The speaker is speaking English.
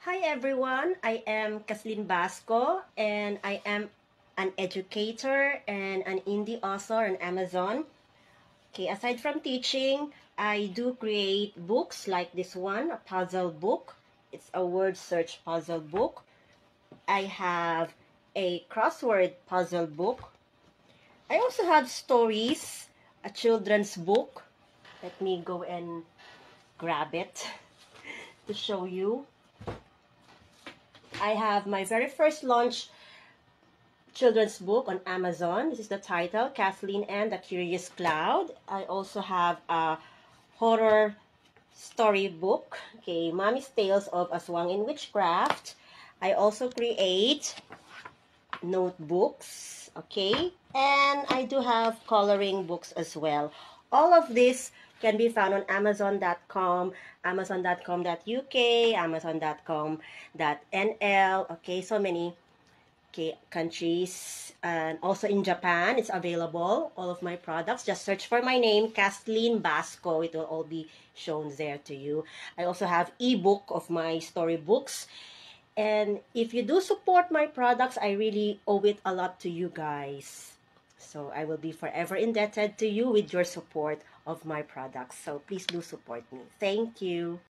Hi everyone, I am Kathleen Basco and I am an educator and an indie author on Amazon. Okay, aside from teaching, I do create books like this one, a puzzle book. It's a word search puzzle book. I have a crossword puzzle book. I also have stories, a children's book. Let me go and grab it to show you. I have my very first launch children's book on Amazon. This is the title, Kathleen and the Curious Cloud. I also have a horror story book, okay, Mommy's Tales of Aswang in Witchcraft. I also create notebooks, okay, and I do have coloring books as well. All of this can be found on Amazon.com, Amazon.com.uk, Amazon.com.nl, okay, so many countries, and also in Japan it's available, all of my products. Just search for my name, Kathleen Basco. It will all be shown there to you. I also have ebook of my storybooks, and if you do support my products, I really owe it a lot to you guys. So I will be forever indebted to you with your support of my products. So please do support me. Thank you.